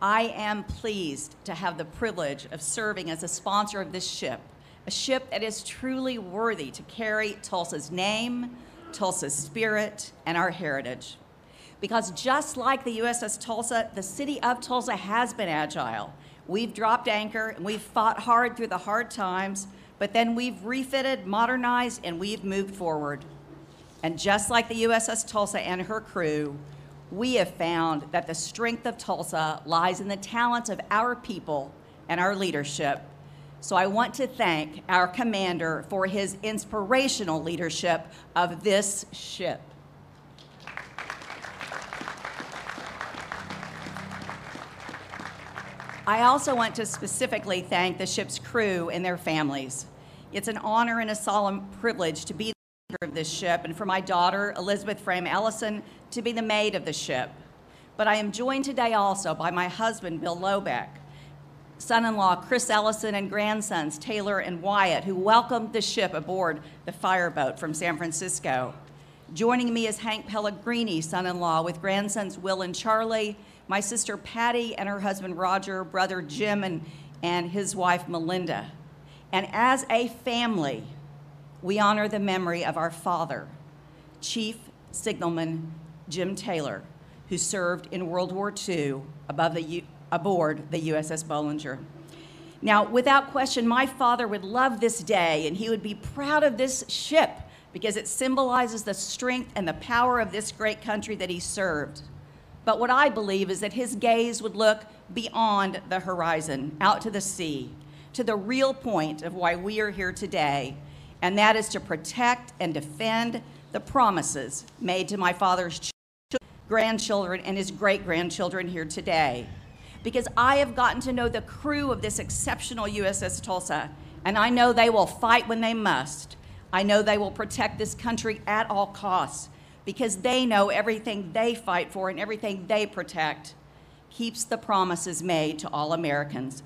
I am pleased to have the privilege of serving as a sponsor of this ship, a ship that is truly worthy to carry Tulsa's name, Tulsa's spirit, and our heritage. Because just like the USS Tulsa, the city of Tulsa has been agile. We've dropped anchor and we've fought hard through the hard times, but then we've refitted, modernized, and we've moved forward. And just like the USS Tulsa and her crew, we have found that the strength of Tulsa lies in the talents of our people and our leadership. So I want to thank our commander for his inspirational leadership of this ship. I also want to specifically thank the ship's crew and their families. It's an honor and a solemn privilege to be of this ship, and for my daughter, Elizabeth Frame Ellison, to be the maid of the ship. But I am joined today also by my husband, Bill Lobeck, son-in-law Chris Ellison, and grandsons Taylor and Wyatt, who welcomed the ship aboard the fireboat from San Francisco. Joining me is Hank Pellegrini, son-in-law, with grandsons Will and Charlie, my sister Patty and her husband Roger, brother Jim, and his wife Melinda. And as a family, we honor the memory of our father, Chief Signalman Jim Taylor, who served in World War II aboard the USS Bollinger. Now, without question, my father would love this day, and he would be proud of this ship because it symbolizes the strength and the power of this great country that he served. But what I believe is that his gaze would look beyond the horizon, out to the sea, to the real point of why we are here today, and that is to protect and defend the promises made to my father's grandchildren and his great-grandchildren here today. Because I have gotten to know the crew of this exceptional USS Tulsa, and I know they will fight when they must. I know they will protect this country at all costs, because they know everything they fight for and everything they protect keeps the promises made to all Americans.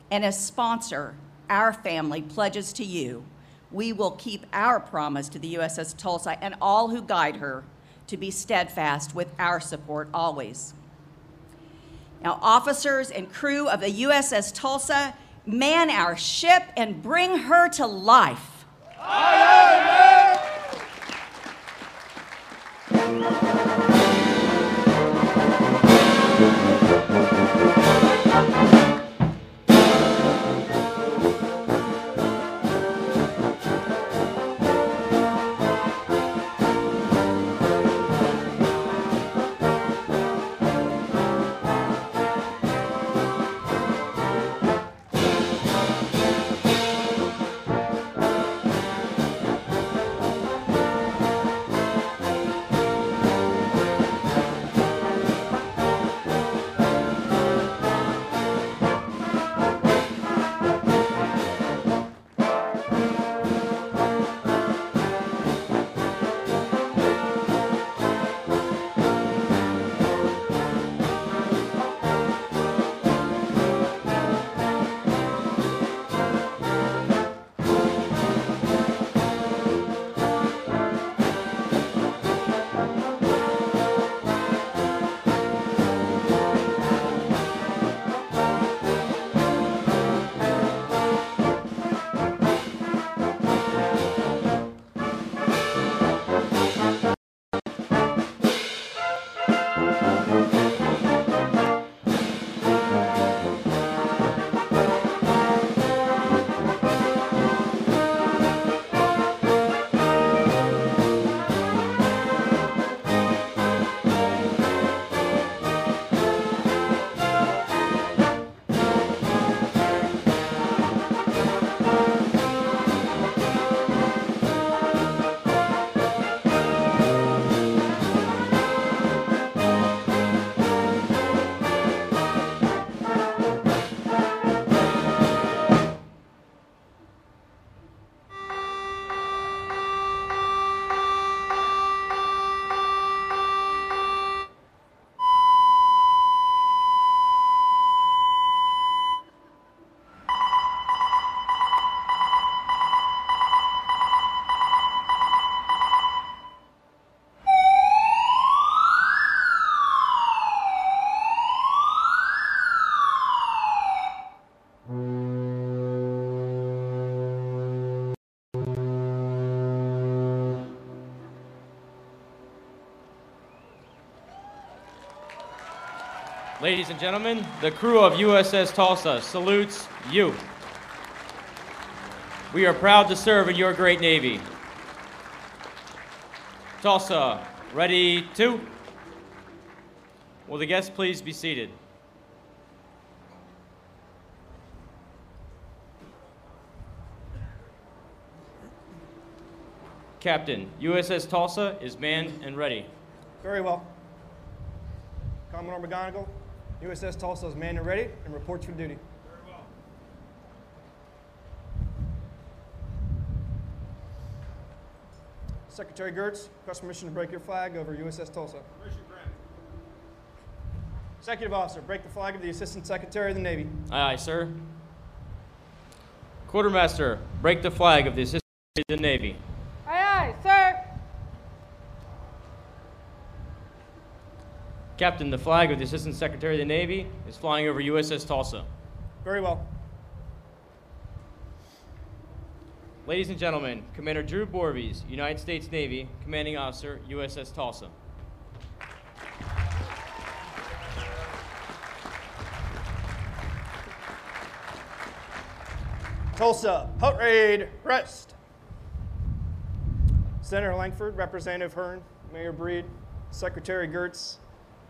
And as sponsor, our family pledges to you, we will keep our promise to the USS Tulsa and all who guide her to be steadfast with our support always. Now, officers and crew of the USS Tulsa, man our ship and bring her to life. Ladies and gentlemen, the crew of USS Tulsa salutes you. We are proud to serve in your great Navy. Tulsa, ready to? Will the guests please be seated? Captain, USS Tulsa is manned and ready. Very well. Commodore McGonigal, USS Tulsa is manned and ready and reports for duty. Very well. Secretary Gertz, request permission to break your flag over USS Tulsa. Permission granted. Executive Officer, break the flag of the Assistant Secretary of the Navy. Aye, aye, sir. Quartermaster, break the flag of the Assistant Secretary of the Navy. Aye, aye, sir. Captain, the flag of the Assistant Secretary of the Navy is flying over USS Tulsa. Very well. Ladies and gentlemen, Commander Drew Borvies, United States Navy, Commanding Officer, USS Tulsa. Tulsa, parade, rest. Senator Langford, Representative Hearn, Mayor Breed, Secretary Gertz,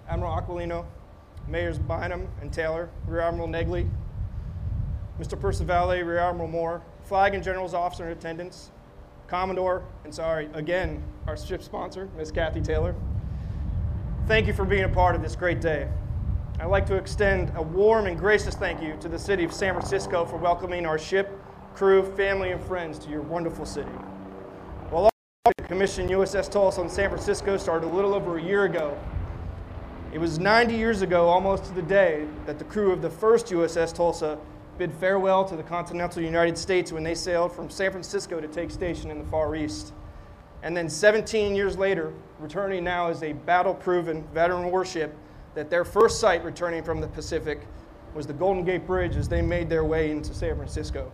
Admiral Aquilino, Mayors Bynum and Taylor, Rear Admiral Negley, Mr. Percivale, Rear Admiral Moore, Flag and General's Officer in attendance, Commodore, and sorry, again, our ship sponsor, Ms. Kathy Taylor. Thank you for being a part of this great day. I'd like to extend a warm and gracious thank you to the city of San Francisco for welcoming our ship, crew, family, and friends to your wonderful city. While the commission USS Tulsa in San Francisco started a little over a year ago, it was 90 years ago, almost to the day, that the crew of the first USS Tulsa bid farewell to the continental United States when they sailed from San Francisco to take station in the Far East. And then 17 years later, returning now as a battle-proven veteran warship, that their first sight returning from the Pacific was the Golden Gate Bridge as they made their way into San Francisco.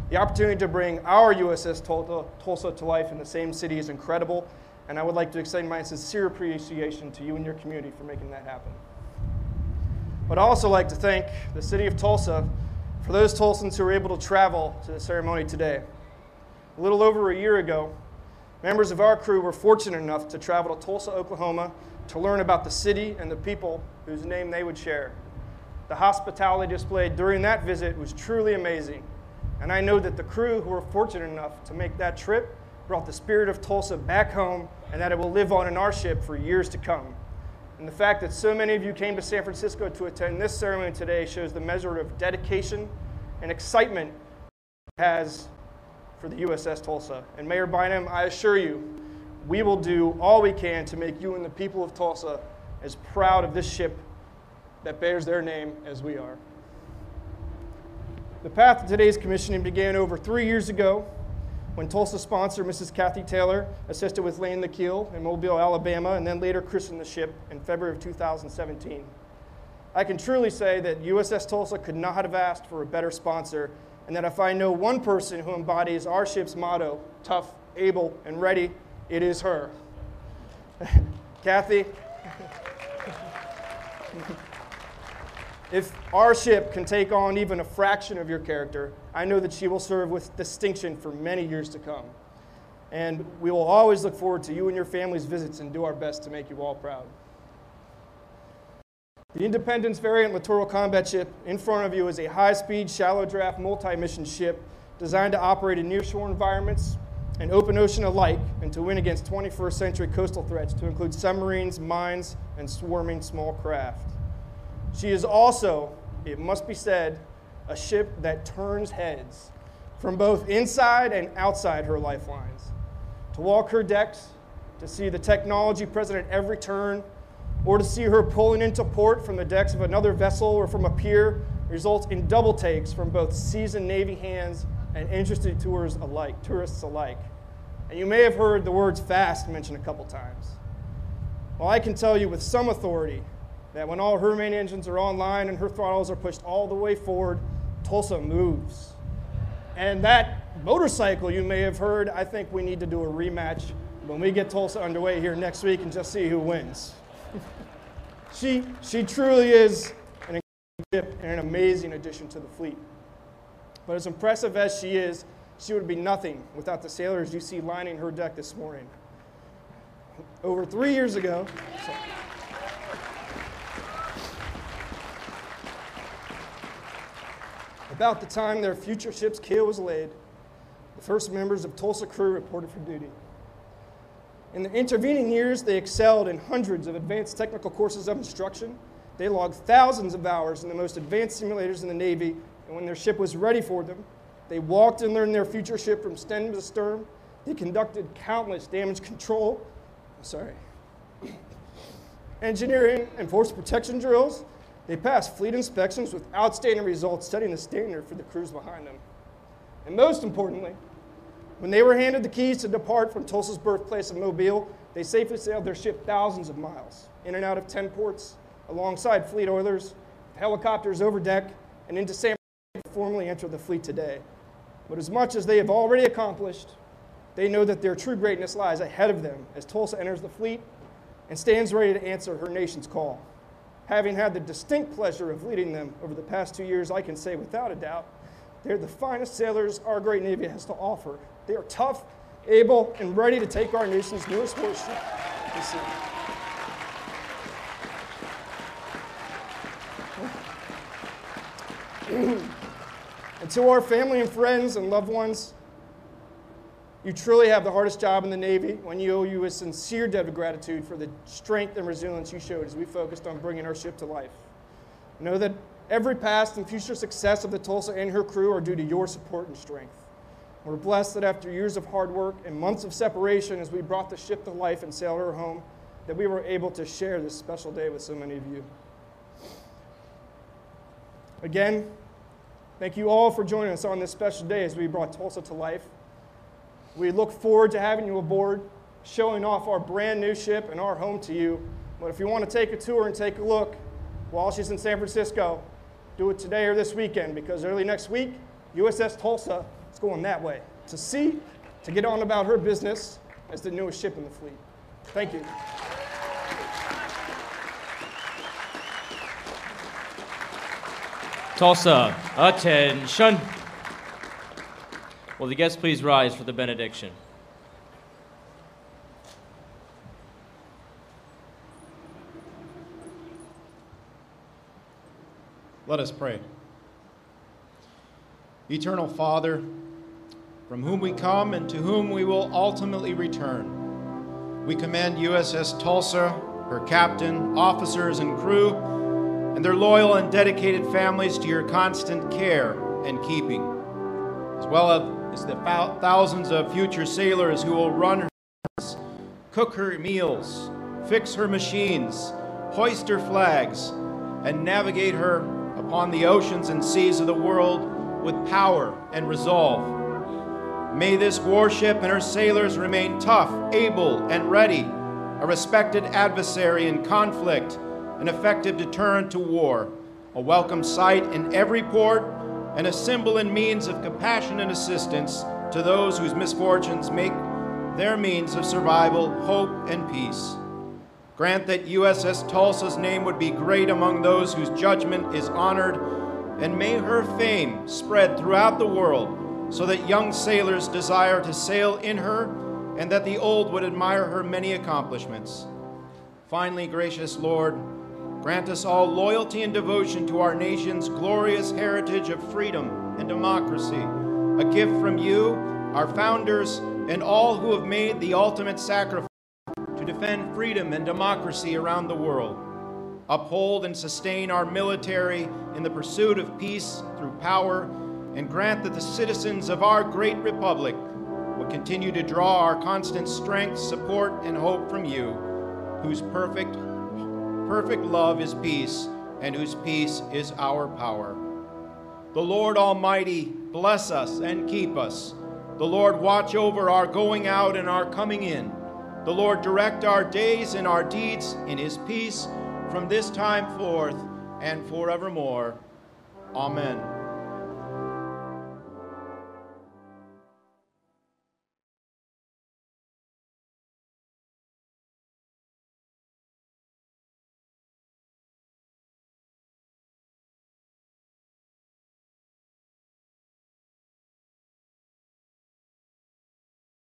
The opportunity to bring our USS Tulsa to life in the same city is incredible, and I would like to extend my sincere appreciation to you and your community for making that happen. But I'd also like to thank the city of Tulsa for those Tulsans who were able to travel to the ceremony today. A little over a year ago, members of our crew were fortunate enough to travel to Tulsa, Oklahoma, to learn about the city and the people whose name they would share. The hospitality displayed during that visit was truly amazing, and I know that the crew who were fortunate enough to make that trip brought the spirit of Tulsa back home, and that it will live on in our ship for years to come. And the fact that so many of you came to San Francisco to attend this ceremony today shows the measure of dedication and excitement it has for the USS Tulsa. And Mayor Bynum, I assure you, we will do all we can to make you and the people of Tulsa as proud of this ship that bears their name as we are. The path to today's commissioning began over 3 years ago when Tulsa sponsor Mrs. Kathy Taylor assisted with laying the keel in Mobile, Alabama, and then later christened the ship in February of 2017. I can truly say that USS Tulsa could not have asked for a better sponsor, and that if I know one person who embodies our ship's motto, tough, able, and ready, it is her. Kathy, if our ship can take on even a fraction of your character, I know that she will serve with distinction for many years to come. And we will always look forward to you and your family's visits and do our best to make you all proud. The Independence variant Littoral combat ship in front of you is a high-speed, shallow draft, multi-mission ship designed to operate in nearshore environments and open ocean alike, and to win against 21st century coastal threats to include submarines, mines, and swarming small craft. She is also, it must be said, a ship that turns heads from both inside and outside her lifelines. To walk her decks, to see the technology present at every turn, or to see her pulling into port from the decks of another vessel or from a pier results in double takes from both seasoned Navy hands and interested tourists alike. And you may have heard the words fast mentioned a couple times. Well, I can tell you with some authority that when all her main engines are online and her throttles are pushed all the way forward, Tulsa moves. And that motorcycle you may have heard, I think we need to do a rematch when we get Tulsa underway here next week and just see who wins. She truly is ship and an amazing addition to the fleet. But as impressive as she is, she would be nothing without the sailors you see lining her deck this morning. Over 3 years ago, about the time their future ship's keel was laid, the first members of Tulsa crew reported for duty. In the intervening years, they excelled in hundreds of advanced technical courses of instruction. They logged thousands of hours in the most advanced simulators in the Navy, and when their ship was ready for them, they walked and learned their future ship from stem to stern. They conducted countless damage control, engineering and force protection drills. They passed fleet inspections with outstanding results, setting the standard for the crews behind them. And most importantly, when they were handed the keys to depart from Tulsa's birthplace of Mobile, they safely sailed their ship thousands of miles, in and out of 10 ports, alongside fleet oilers, helicopters over deck, and into San Francisco to formally enter the fleet today. But as much as they have already accomplished, they know that their true greatness lies ahead of them as Tulsa enters the fleet and stands ready to answer her nation's call. Having had the distinct pleasure of leading them over the past 2 years, I can say without a doubt, they're the finest sailors our great Navy has to offer. They are tough, able, and ready to take our nation's newest warship to sea. And to our family and friends and loved ones, you truly have the hardest job in the Navy. When you owe you a sincere debt of gratitude for the strength and resilience you showed as we focused on bringing our ship to life. Know that every past and future success of the Tulsa and her crew are due to your support and strength. We're blessed that after years of hard work and months of separation as we brought the ship to life and sailed her home, that we were able to share this special day with so many of you. Again, thank you all for joining us on this special day as we brought Tulsa to life. We look forward to having you aboard, showing off our brand new ship and our home to you. But if you want to take a tour and take a look while she's in San Francisco, do it today or this weekend, because early next week, USS Tulsa is going that way to sea, to get on about her business as the newest ship in the fleet. Thank you. Tulsa, attention. Will the guests please rise for the benediction? Let us pray. Eternal Father, from whom we come and to whom we will ultimately return, we commend USS Tulsa, her captain, officers, and crew, and their loyal and dedicated families to your constant care and keeping, as well as the thousands of future sailors who will run her ships, cook her meals, fix her machines, hoist her flags, and navigate her upon the oceans and seas of the world with power and resolve. May this warship and her sailors remain tough, able, and ready, a respected adversary in conflict, an effective deterrent to war, a welcome sight in every port, and a symbol and means of compassion and assistance to those whose misfortunes make their means of survival, hope, and peace. Grant that USS Tulsa's name would be great among those whose judgment is honored, and may her fame spread throughout the world so that young sailors desire to sail in her and that the old would admire her many accomplishments. Finally, gracious Lord, grant us all loyalty and devotion to our nation's glorious heritage of freedom and democracy, a gift from you, our founders, and all who have made the ultimate sacrifice to defend freedom and democracy around the world. Uphold and sustain our military in the pursuit of peace through power, and grant that the citizens of our great republic will continue to draw our constant strength, support, and hope from you, whose perfect love is peace, and whose peace is our power. The Lord Almighty bless us and keep us. The Lord watch over our going out and our coming in. The Lord direct our days and our deeds in his peace from this time forth and forevermore. Amen.